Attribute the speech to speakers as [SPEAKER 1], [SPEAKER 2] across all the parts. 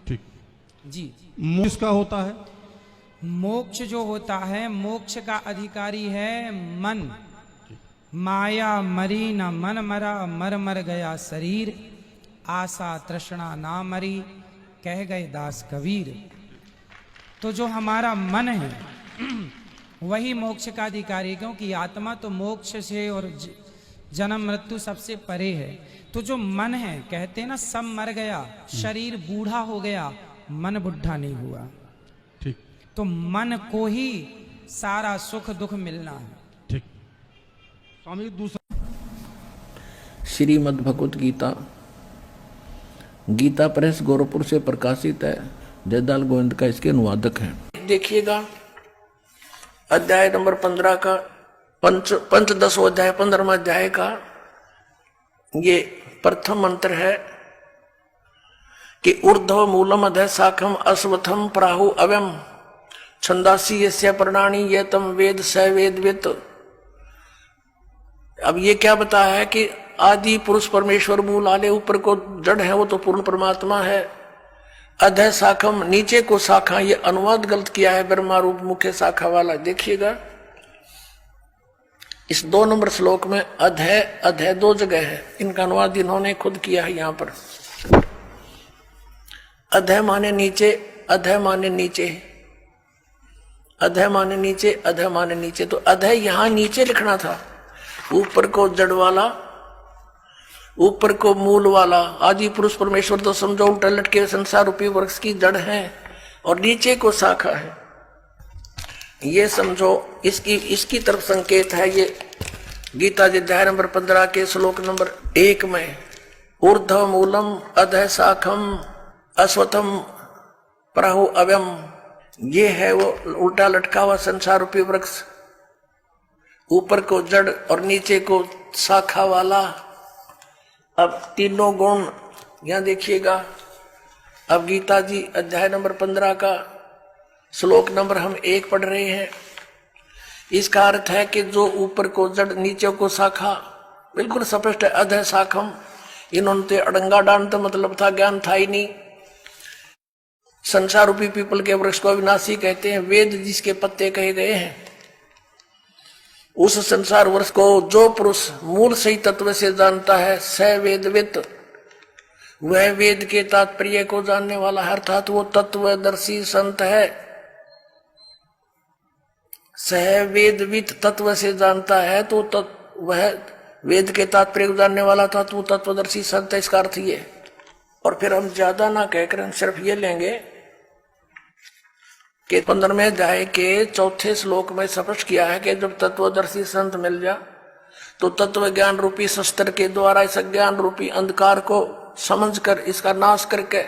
[SPEAKER 1] ठीक
[SPEAKER 2] जी।
[SPEAKER 1] मोक्ष का होता है?
[SPEAKER 2] मोक्ष जो होता है, मोक्ष का अधिकारी है मन। माया मरी न मन मरा, मर मर गया शरीर, आशा तृष्णा ना मरी, कह गए दास कबीर। तो जो हमारा मन है वही मोक्ष का अधिकारी है, क्योंकि आत्मा तो मोक्ष से और जन्म मृत्यु सबसे परे है। तो जो मन है, कहते हैं ना सब मर गया, शरीर बूढ़ा हो गया, मन बुढ़ा नहीं हुआ।
[SPEAKER 1] ठीक
[SPEAKER 2] तो मन को ही सारा सुख दुख मिलना है।
[SPEAKER 1] ठीक। स्वामी दूसरा
[SPEAKER 3] श्रीमद् भगवत गीता, गीता प्रेस गोरखपुर से प्रकाशित है। जयदाल गोविंद का इसके अनुवादक हैं। देखिएगा अध्याय नंबर 15 का पंचदशो अध्याय 15वां अध्याय का ये प्रथम मंत्र है कि ऊर्ध्व मूलम अधः शाखम अश्वत्थम प्राहु अव्यम छंदासी यस्य प्रणानी ये तम वेद स वेदवित। अब ये क्या बताया है कि आदि पुरुष परमेश्वर मूल आले ऊपर को जड़ है, वो तो पूर्ण परमात्मा है। अधः शाखम नीचे को शाखा, ये अनुवाद गलत किया है, ब्रह्मा रूप मुख्य शाखा वाला। देखिएगा इस 2 नंबर श्लोक में अधः अधः 2 जगह है, इनका अनुवाद इन्होंने खुद किया है। यहां पर अधः माने नीचे, अधः माने नीचे, अधः माने नीचे, अधः माने नीचे। तो अधः यहां नीचे लिखना था, ऊपर को जड़ वाला, ऊपर को मूल वाला। आदि पुरुष परमेश्वर तो समझो उल्टा लटके संसार रूपी वृक्ष की जड़ है, और नीचे को शाखा है, ये समझो। इसकी तरफ संकेत है ये गीता जी अध्याय नंबर 15 के श्लोक नंबर 1 में। ऊर्ध्व मूलम अधः शाखम अश्वत्थम प्राहु अव्यम, ये है वो उल्टा लटका हुआ संसार रूपी वृक्ष, ऊपर को जड़ और नीचे को शाखा वाला। अब तीनों गुण यहां देखिएगा। अब गीता जी अध्याय नंबर 15 का श्लोक नंबर हम 1 पढ़ रहे हैं। इसका अर्थ है कि जो ऊपर को जड़ नीचे को शाखा, बिल्कुल स्पष्ट है। अधः शाखम, इन्होंने तो अड़ंगा डांड तो मतलब था, ज्ञान था ही नहीं। संसार रूपी पीपल के वृक्ष को अविनाशी कहते हैं। वेद जिसके पत्ते कहे गए हैं, उस संसार वृक्ष को जो पुरुष मूल सही तत्व से जानता है, स वेदवित, वह वेद के तात्पर्य को जानने वाला है, अर्थात वो तत्वदर्शी संत है। सह वेदवित तत्व से जानता है तो वह वेद के तात्पर्य को जानने वाला था, तो तत्वदर्शी संत है, इसका अर्थ ये। और फिर हम ज्यादा ना कहकर हम सिर्फ ये लेंगे कि 15वें अध्याय के 4थे श्लोक में स्पष्ट किया है कि जब तत्वदर्शी संत मिल जा तो तत्व ज्ञान रूपी शस्त्र के द्वारा इस ज्ञान रूपी अंधकार को समझकर इसका नाश करके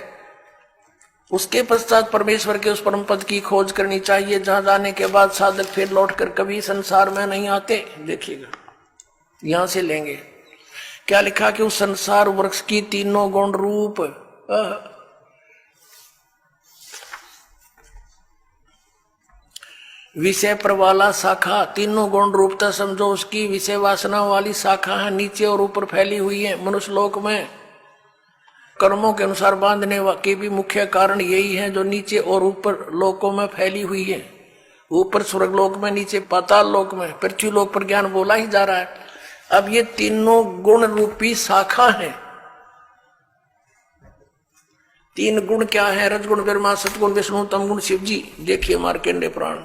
[SPEAKER 3] उसके पश्चात परमेश्वर के उस परम पद की खोज करनी चाहिए, जहां जाने के बाद साधक फिर लौटकर कभी संसार में नहीं आते। देखिएगा यहां से लेंगे क्या लिखा कि उस संसार वृक्ष की तीनों गुण रूप विषय पर वाला शाखा, तीनों गुण रूपता समझो उसकी विषय वासना वाली शाखा है, नीचे और ऊपर फैली हुई है। मनुष्य लोक में कर्मों के अनुसार बांधने के भी मुख्य कारण यही है, जो नीचे और ऊपर लोकों में फैली हुई है। ऊपर स्वर्ग लोक में, नीचे पाताल लोक में, पृथ्वी लोक पर ज्ञान बोला ही जा रहा है। अब ये तीनों गुण रूपी शाखा है। 3 गुण क्या है? रजगुण ब्रह्मा, सतगुण विष्णु, तमगुण शिव जी। देखिए मार्कंडेय पुराण,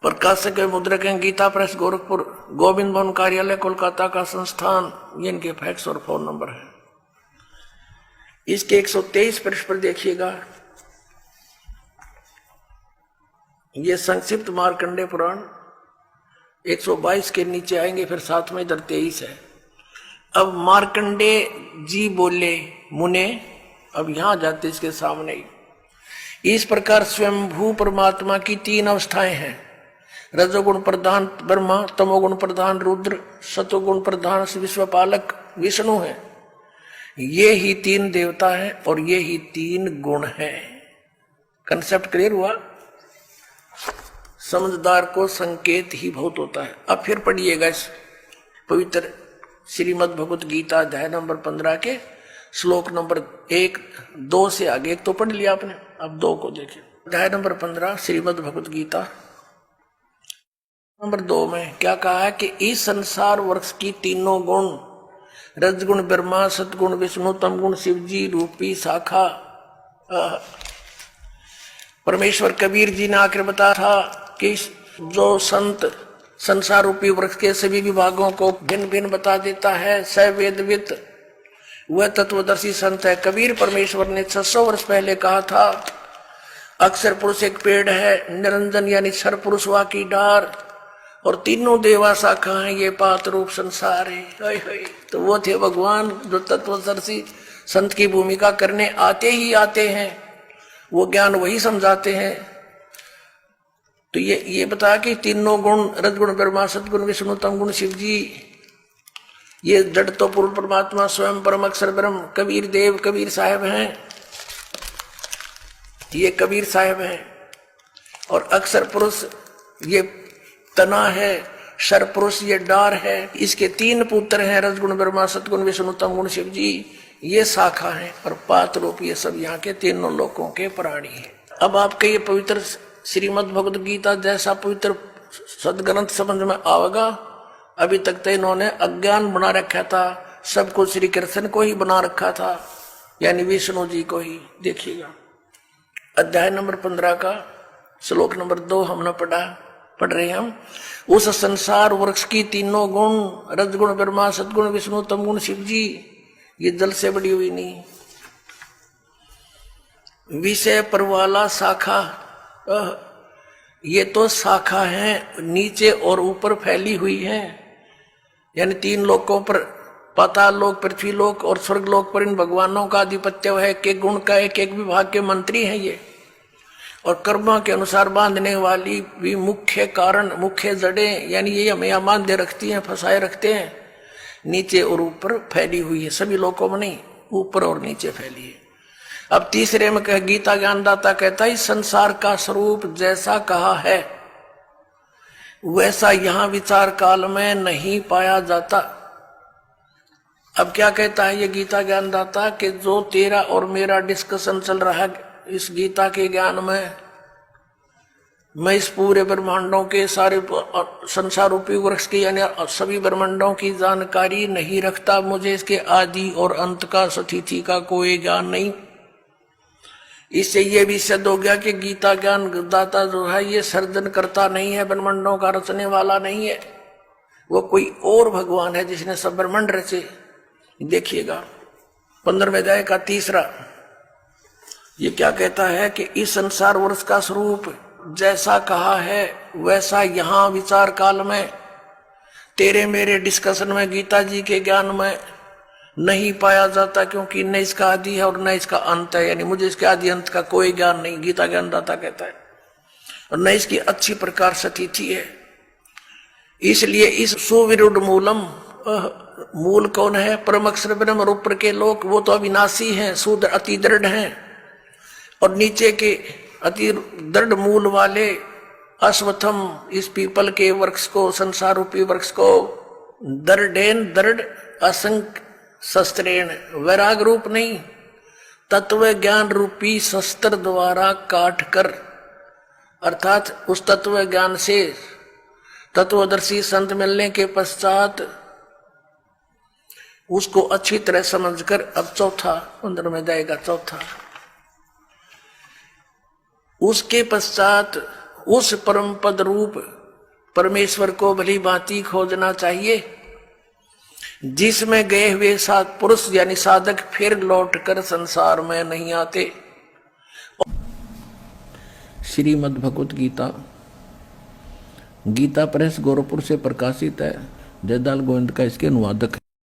[SPEAKER 3] प्रकाशक मुद्रक हैं, गीता प्रेस गोरखपुर, गोविंद भवन कार्यालय कोलकाता का संस्थान। ये इनके फैक्स और फोन नंबर है। इसके 123 पृष्ठ पर देखिएगा, ये संक्षिप्त मार्कंडेय पुराण 122 के नीचे आएंगे, फिर साथ में इधर 23 है। अब मार्कंडेय जी बोले मुने, अब यहां जाते इसके सामने ही। इस प्रकार स्वयंभू परमात्मा की 3 अवस्थाएं हैं। रजोगुण प्रधान ब्रह्मा, तमोगुण प्रधान रुद्र, सतोगुण प्रधान विश्वपालक विष्णु है। ये ही 3 देवता है और ये ही 3 गुण है। कंसेप्ट क्लियर हुआ? समझदार को संकेत ही बहुत होता है। अब फिर पढ़िएगा इस पवित्र श्रीमद् भगवत गीता अध्याय नंबर 15 के श्लोक नंबर 1, 2 से आगे। एक तो पढ़ लिया आपने, अब 2 को देखिए। अध्याय नंबर 15 श्रीमद् भगवत गीता नंबर 2 में क्या कहा है कि इस संसार वृक्ष की तीनों गुण, रजगुण ब्रह्मा, सतगुण विष्णु, तमगुण शिव जी रूपी शाखा परमेश्वर कबीर जी ने आकर बताया था कि जो संत संसार रूपी वृक्ष के सभी विभागों को भिन्न भिन्न बता देता है, स वेदवित, वह तत्वदर्शी संत है। कबीर परमेश्वर ने 600 वर्ष पहले कहा था, अक्षर पुरुष एक पेड़ है, निरंजन यानी सर पुरुष वा की डार, और तीनों देवा शाखा है, ये पात रूप संसार है। तो वो थे भगवान जो तत्वदर्शी संत की भूमिका करने आते ही आते हैं, वो ज्ञान वही समझाते हैं। तो ये बता कि तीनों गुण, रजगुण ब्रह्मा, सतगुण विष्णु, तमगुण शिव जी, ये जड़ तो पूर्ण परमात्मा स्वयं परम अक्षर ब्रह्म कबीर देव कबीर साहब हैं, ये कबीर साहब हैं। और अक्षर पुरुष ये तना है, शर पुरुष ये डार है। इसके 3 पुत्र हैं, रजगुण ब्रह्मा, सतगुण विष्णु, तमगुण शिव जी, ये शाखा है। और पात रूप ये सब यहाँ के तीनों लोकों के प्राणी हैं। अब आपके ये पवित्र श्रीमद् भगवत गीता जैसा पवित्र सदग्रंथ समझ में आवेगा। अभी तक तो इन्होंने अज्ञान बना रखा था, सब कुछ श्री कृष्ण को ही बना रखा था, यानी विष्णु जी को ही। देखिएगा अध्याय नंबर 15 का श्लोक नंबर 2 हमने पढ़ रहे हैं हम। उस संसार वृक्ष की तीनों गुण, रजगुण ब्रह्मा, सतगुण विष्णु, तमगुण शिव जी, ये जल से बड़ी हुई नहीं। विषय पर वाला शाखा, ये तो शाखा है, नीचे और ऊपर फैली हुई है, यानी 3 लोकों पर, पाताल लोक, पृथ्वी लोक और स्वर्ग लोक पर इन भगवानों का आधिपत्य है। एक गुण का एक विभाग के मंत्री हैं ये। और कर्मा के अनुसार बांधने वाली भी मुख्य कारण, मुख्य जड़ें, यानी ये हमें बांधे रखती हैं, फंसाए रखते हैं, नीचे और ऊपर फैली हुई है। सभी लोकों में नहीं, ऊपर और नीचे फैली है। अब तीसरे में कह गीता ज्ञानदाता कहता है, इस संसार का स्वरूप जैसा कहा है वैसा यहाँ विचार काल में नहीं पाया जाता। अब क्या कहता है ये गीता ज्ञानदाता कि जो तेरा और मेरा डिस्कशन चल रहा है इस गीता के ज्ञान में, मैं इस पूरे ब्रह्मांडों के सारे संसार रूपी वृक्ष की यानी सभी ब्रह्मांडों की जानकारी नहीं रखता। मुझे इसके आदि और अंत का, स्थिति का कोई ज्ञान नहीं। इससे ये भी सिद्ध हो गया कि गीता ज्ञान दाता जो है ये सर्जन करता नहीं है, ब्रह्मांडों का रचने वाला नहीं है, वो कोई और भगवान है जिसने सब ब्रह्मांड रचे। देखिएगा 15वें अध्याय का 3, ये क्या कहता है कि इस संसार वृक्ष का स्वरूप जैसा कहा है वैसा यहाँ विचार काल में, तेरे मेरे डिस्कशन में, गीता जी के ज्ञान में नहीं पाया जाता, क्योंकि न इसका आदि है और न इसका अंत है, यानी मुझे इसके आदि अंत का कोई ज्ञान नहीं, गीता ज्ञानदाता कहता है, और न इसकी अच्छी प्रकार स्थिति है। इसलिए इस सुविरुद्ध मूलम, मूल कौन है? परम अक्षर ब्रह्म और ऊपर के लोक, वो तो अविनाशी हैं, शुद्ध अति दृढ़ हैं, और नीचे के अति दृढ़ मूल वाले अश्वत्थम, इस पीपल के वृक्ष को, संसार रूपी वृक्ष को, दृढ़ेन दृढ़ असंख्य शस्त्रेण, वैराग रूप नहीं, तत्व ज्ञान रूपी शस्त्र द्वारा काट कर, अर्थात उस तत्व ज्ञान से तत्वदर्शी संत मिलने के पश्चात उसको अच्छी तरह समझकर, अब चौथा 15वें जाएगा, चौथा, उसके पश्चात उस परम पद रूप परमेश्वर को भली भांति खोजना चाहिए, जिसमें गए हुए सात पुरुष यानी साधक फिर लौटकर संसार में नहीं आते। श्रीमद् भगवत गीता, गीता प्रेस गोरखपुर से प्रकाशित है। जयदाल गोविंद का इसके अनुवादक है।